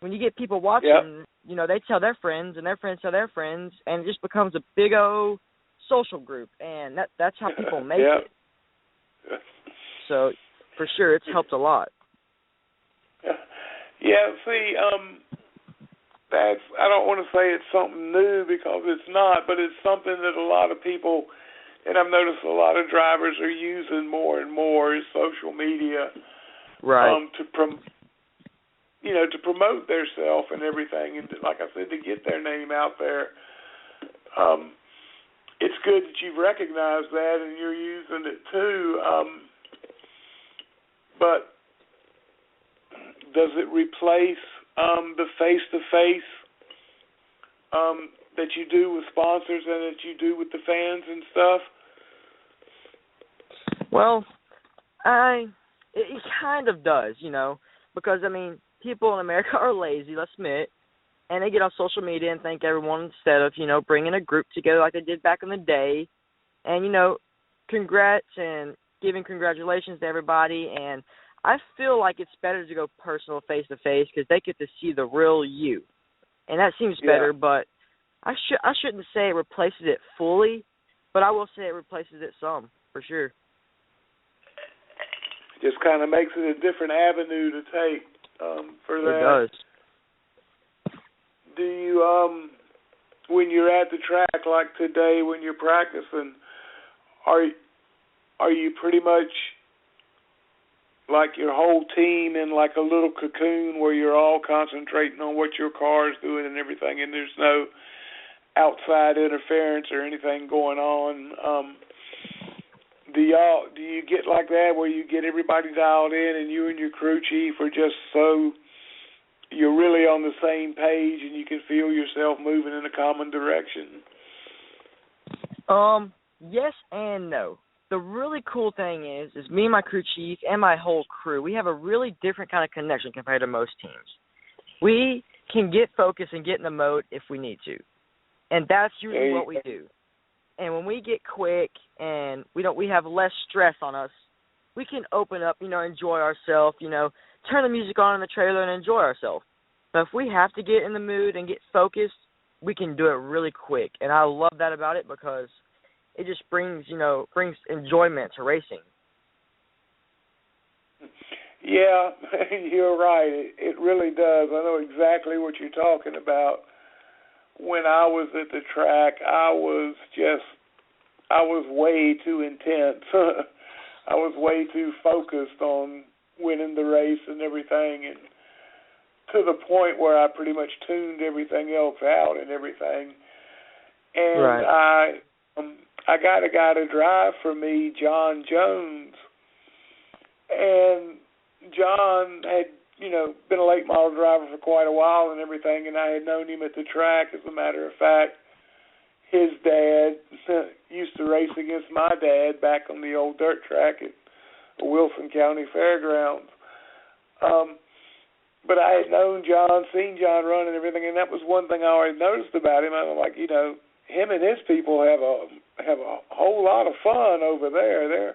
When you get people watching, they tell their friends, and their friends tell their friends, and it just becomes a big old social group, and that's how people make it. So, for sure, it's helped a lot. Yeah, see, I don't want to say it's something new because it's not, but it's something that a lot of people, and I've noticed a lot of drivers are using more and more, is social media, right? To promote theirself and everything, and like I said, to get their name out there. It's good that you've recognized that and you're using it too. But does it replace the face-to-face that you do with sponsors and that you do with the fans and stuff? Well, it kind of does, because, people in America are lazy, let's admit, and they get on social media and thank everyone instead of, bringing a group together like they did back in the day and, congrats and giving congratulations to everybody. And I feel like it's better to go personal face-to-face because they get to see the real you. And that seems better, but I shouldn't say it replaces it fully, but I will say it replaces it some, for sure. Just kind of makes it a different avenue to take for that. It does. Do you, when you're at the track like today, when you're practicing, are you pretty much like your whole team in like a little cocoon where you're all concentrating on what your car is doing and everything, and there's no outside interference or anything going on? Do you get like that where you get everybody dialed in and you and your crew chief are just so you're really on the same page and you can feel yourself moving in a common direction? Yes and no. The really cool thing is me and my crew chief and my whole crew, we have a really different kind of connection compared to most teams. We can get focused and get in the mode if we need to. And that's usually what we do. And when we get quick and we have less stress on us, we can open up, enjoy ourselves, turn the music on in the trailer and enjoy ourselves. But if we have to get in the mood and get focused, we can do it really quick. And I love that about it because it just brings enjoyment to racing. Yeah, you're right. It really does. I know exactly what you're talking about. When I was at the track, I was way too intense. I was way too focused on winning the race and everything, and to the point where I pretty much tuned everything else out and everything. And right. I got a guy to drive for me, John Jones, and John had, been a late model driver for quite a while and everything, and I had known him at the track. As a matter of fact, his dad used to race against my dad back on the old dirt track at Wilson County Fairgrounds. But I had known John, seen John run and everything, and that was one thing I always noticed about him. I'm like, him and his people have a whole lot of fun over there.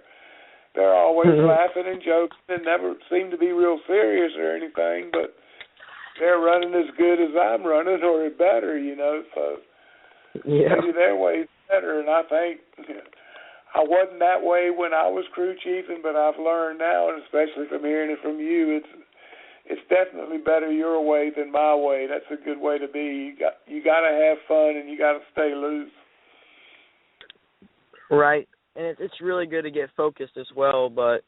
They're always laughing and joking and never seem to be real serious or anything, but they're running as good as I'm running or better, so maybe their way's better. And I think I wasn't that way when I was crew chiefing, but I've learned now, and especially from hearing it from you, it's definitely better your way than my way. That's a good way to be. You got to have fun and you got to stay loose. Right. And it's really good to get focused as well, but,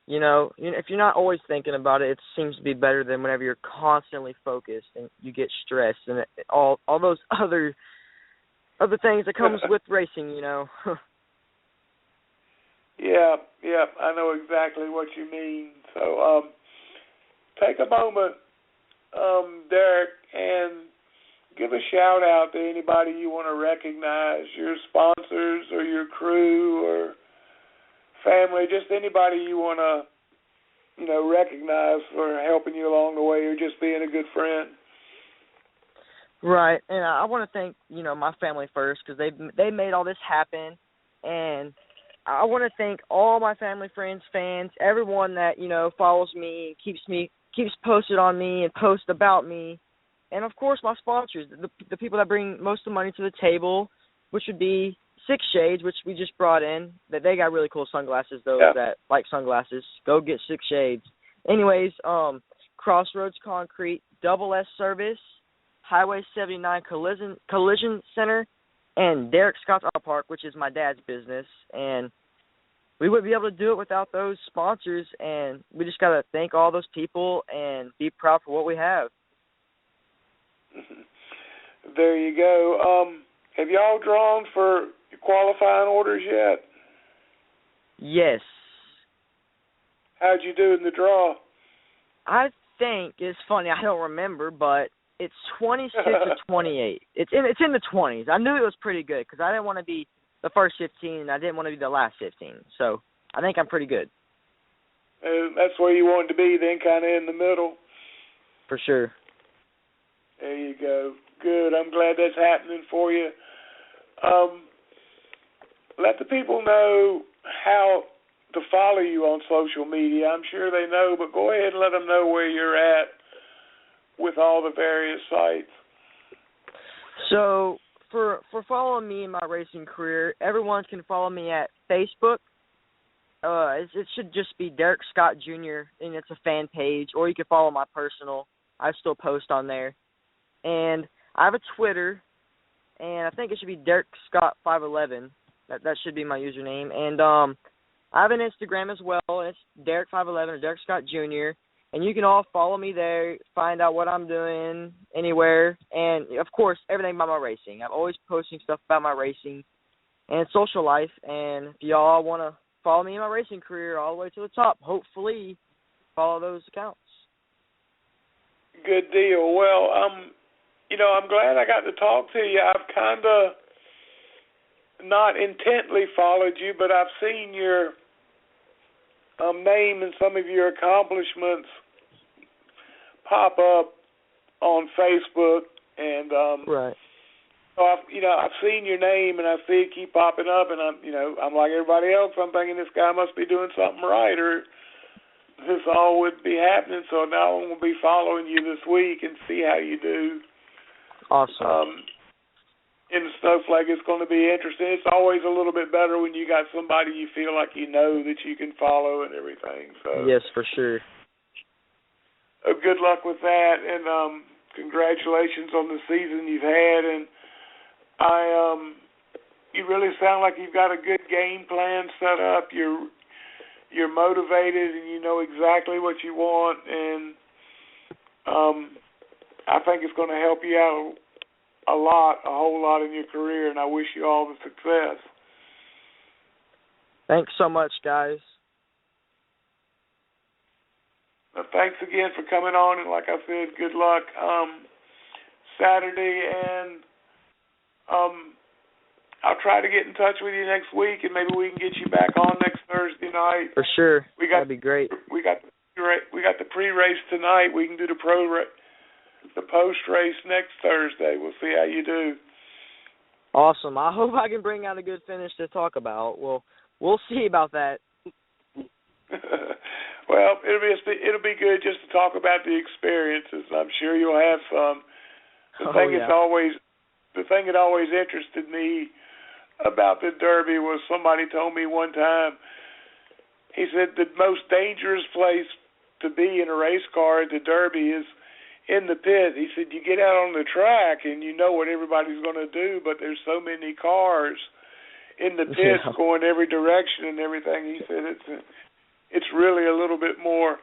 if you're not always thinking about it, it seems to be better than whenever you're constantly focused and you get stressed and all those other things that comes with racing, Yeah, I know exactly what you mean. So take a moment, Derek, and give a shout-out to anybody you want to recognize, your sponsors or your crew or family, just anybody you want to, recognize for helping you along the way or just being a good friend. Right, and I want to thank, my family first because they made all this happen, and I want to thank all my family, friends, fans, everyone that, follows me, keeps posted on me and posts about me. And, of course, my sponsors, the people that bring most of the money to the table, which would be Six Shades, which we just brought in. That they got really cool sunglasses, those that like sunglasses. Go get Six Shades. Anyways, Crossroads Concrete, Double S Service, Highway 79 Collision Center, and Derek Scott's Auto Park, which is my dad's business. And we wouldn't be able to do it without those sponsors, and we just got to thank all those people and be proud for what we have. There you go. Have y'all drawn for qualifying orders yet? Yes. How'd you do in the draw? I think it's funny. I don't remember, but it's 26 to 28. It's in the 20s. I knew it was pretty good because I didn't want to be the first 15, and I didn't want to be the last 15. So I think I'm pretty good. That's where you wanted to be, then, kind of in the middle. For sure. There you go. Good. I'm glad that's happening for you. Let the people know how to follow you on social media. I'm sure they know, but go ahead and let them know where you're at with all the various sites. So for following me in my racing career, everyone can follow me at Facebook. It should just be Derek Scott Jr., and it's a fan page, or you can follow my personal. I still post on there. And I have a Twitter, and I think it should be Derek Scott 511. That should be my username. And I have an Instagram as well, and it's Derek 511 or Derek Scott Jr., and you can all follow me there, find out what I'm doing anywhere, and, of course, everything about my racing. I'm always posting stuff about my racing and social life, and if y'all want to follow me in my racing career all the way to the top, hopefully follow those accounts. Good deal. Well, I'm glad I got to talk to you. I've kind of not intently followed you, but I've seen your name and some of your accomplishments pop up on Facebook, and right. So I've seen your name and I see it keep popping up, and I'm like everybody else. I'm thinking this guy must be doing something right, or this all would be happening. So now I'm going to be following you this week and see how you do. Awesome. In the Snowflake, it's going to be interesting. It's always a little bit better when you got somebody you feel like you know that you can follow and everything. So yes, for sure. Good luck with that, and congratulations on the season you've had. And you really sound like you've got a good game plan set up. You're motivated, and you know exactly what you want, and I think it's going to help you out a whole lot in your career, and I wish you all the success. Thanks so much, guys. Well, thanks again for coming on, and like I said, good luck Saturday, and I'll try to get in touch with you next week, and maybe we can get you back on next Thursday night. For sure. That'd be great. We got the pre-race tonight. We can do the post-race next Thursday. We'll see how you do. Awesome. I hope I can bring out a good finish to talk about. Well, we'll see about that. Well, it'll be good just to talk about the experiences. I'm sure you'll have some. The thing that always interested me about the Derby was somebody told me one time, he said the most dangerous place to be in a race car at the Derby is in the pit. He said you get out on the track and you know what everybody's going to do, but there's so many cars in the pits going every direction and everything. He said it's really a little bit more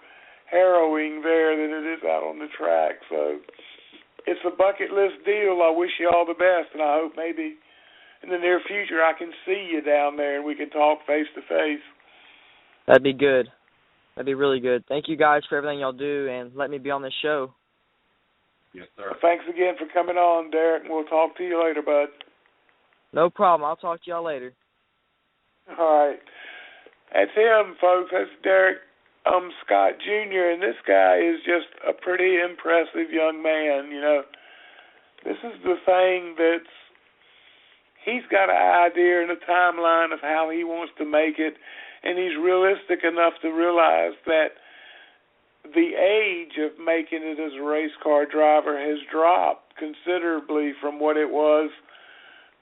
harrowing there than it is out on the track. So it's a bucket list deal. I wish you all the best, and I hope maybe in the near future I can see you down there and we can talk face to face. That'd be good. That'd be really good. Thank you guys for everything y'all do and let me be on this show. Yes, sir. Well, thanks again for coming on, Derek, and we'll talk to you later, bud. No problem. I'll talk to y'all later. All right. That's him, folks. That's Derek Scott Jr., and this guy is just a pretty impressive young man, This is the thing he's got an idea and a timeline of how he wants to make it, and he's realistic enough to realize that the age of making it as a race car driver has dropped considerably from what it was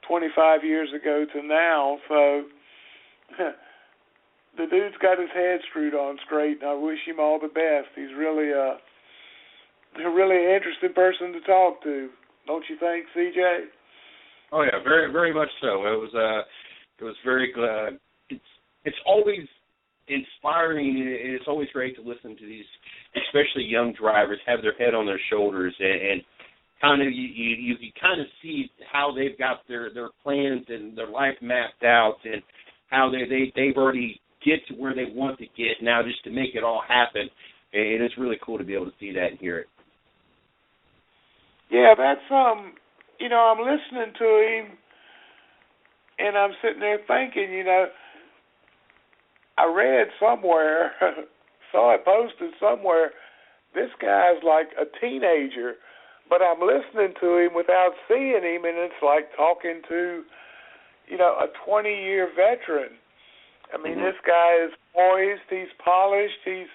25 years ago to now. So the dude's got his head screwed on straight, and I wish him all the best. He's really a really interesting person to talk to, don't you think, CJ? Oh yeah, very, very much so. It was very good. It's always inspiring, and it's always great to listen to these, especially young drivers, have their head on their shoulders, and kind of you kind of see how they've got their plans and their life mapped out, and how they've already get to where they want to get now, just to make it all happen. And it's really cool to be able to see that and hear it. Yeah, that's I'm listening to him, and I'm sitting there thinking, I read somewhere, saw it posted somewhere, this guy's like a teenager, but I'm listening to him without seeing him, and it's like talking to, a 20-year veteran. I mean, This guy is poised, he's polished, he's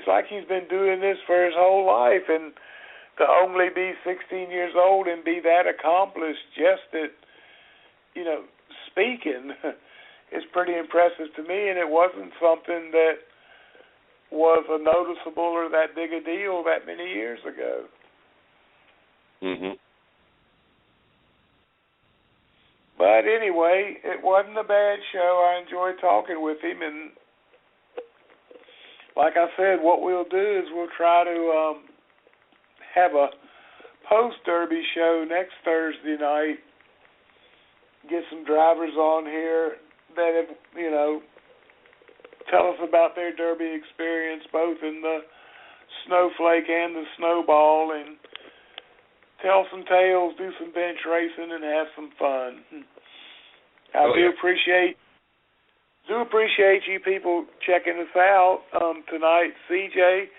like he's been doing this for his whole life, and to only be 16 years old and be that accomplished just at, speaking is pretty impressive to me, and it wasn't something that was a noticeable or that big a deal that many years ago. Mm-hmm. But anyway, it wasn't a bad show. I enjoyed talking with him, and like I said, what we'll do is we'll try to have a post-Derby show next Thursday night, get some drivers on here that have, tell us about their Derby experience, both in the Snowflake and the Snowball, and tell some tales, do some bench racing, and have some fun. I do appreciate you people checking us out tonight. CJ,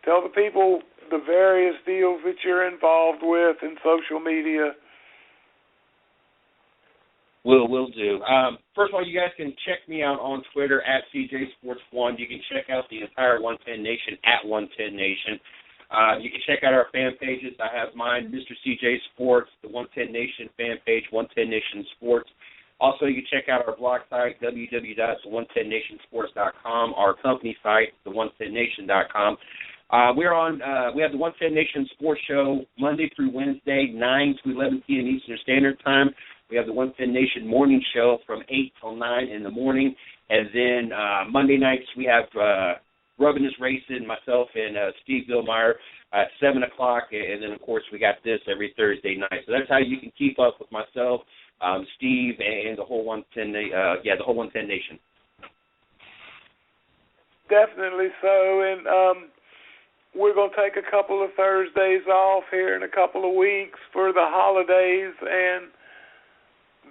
tell the people the various deals that you're involved with in social media Will do. First of all, you guys can check me out on Twitter at CJSports1. You can check out the entire 110 Nation at 110 Nation. You can check out our fan pages. I have mine, Mr. CJ Sports, the 110 Nation fan page, 110 Nation Sports. Also, you can check out our blog site, www.the110nationsports.com, our company site, the110nation.com. We have the 110 Nation Sports Show Monday through Wednesday, 9 to 11 p.m. Eastern Standard Time. We have the 110 Nation Morning Show from 8 till 9 in the morning. And then Monday nights we have Rubbing Is Racing, myself and Steve Billmyer at 7 o'clock. And then, of course, we got this every Thursday night. So that's how you can keep up with myself, Steve, and the whole 110 Nation. Definitely so. And we're going to take a couple of Thursdays off here in a couple of weeks for the holidays, and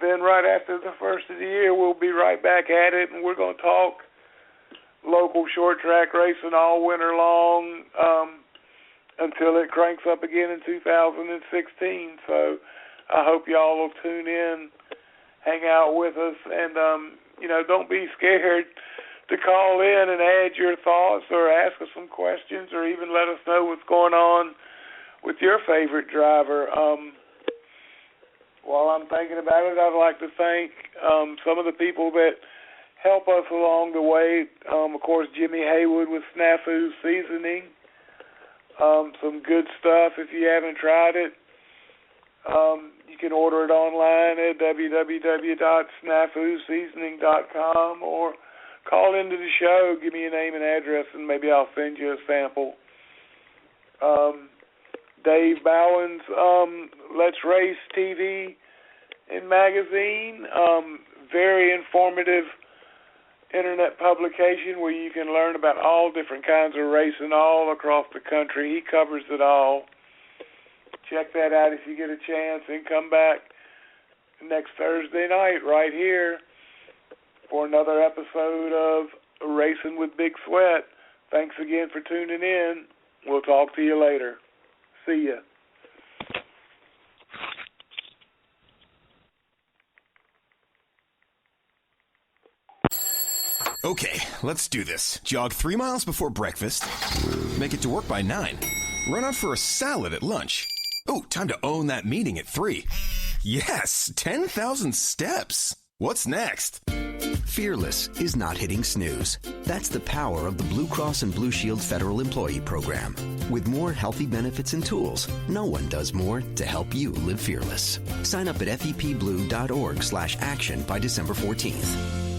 then right after the first of the year, we'll be right back at it, and we're going to talk local short track racing all winter long until it cranks up again in 2016. So I hope y'all will tune in, hang out with us, and, don't be scared to call in and add your thoughts or ask us some questions or even let us know what's going on with your favorite driver. While I'm thinking about it, I'd like to thank some of the people that help us along the way. Of course, Jimmy Haywood with Snafu Seasoning. Some good stuff if you haven't tried it. You can order it online at www.snafuseasoning.com or call into the show, give me your name and address, and maybe I'll send you a sample. Dave Bowen's Let's Race TV and magazine, very informative internet publication where you can learn about all different kinds of racing all across the country. He covers it all. Check that out if you get a chance, and come back next Thursday night right here for another episode of Racing with Big Sweat. Thanks again for tuning in. We'll talk to you later. See ya. Okay, let's do this. Jog 3 miles before breakfast. Make it to work by 9. Run out for a salad at lunch. Ooh, time to own that meeting at 3. Yes, 10,000 steps. What's next? Fearless is not hitting snooze. That's the power of the Blue Cross and Blue Shield Federal Employee Program. With more healthy benefits and tools, no one does more to help you live fearless. Sign up at fepblue.org/action by December 14th.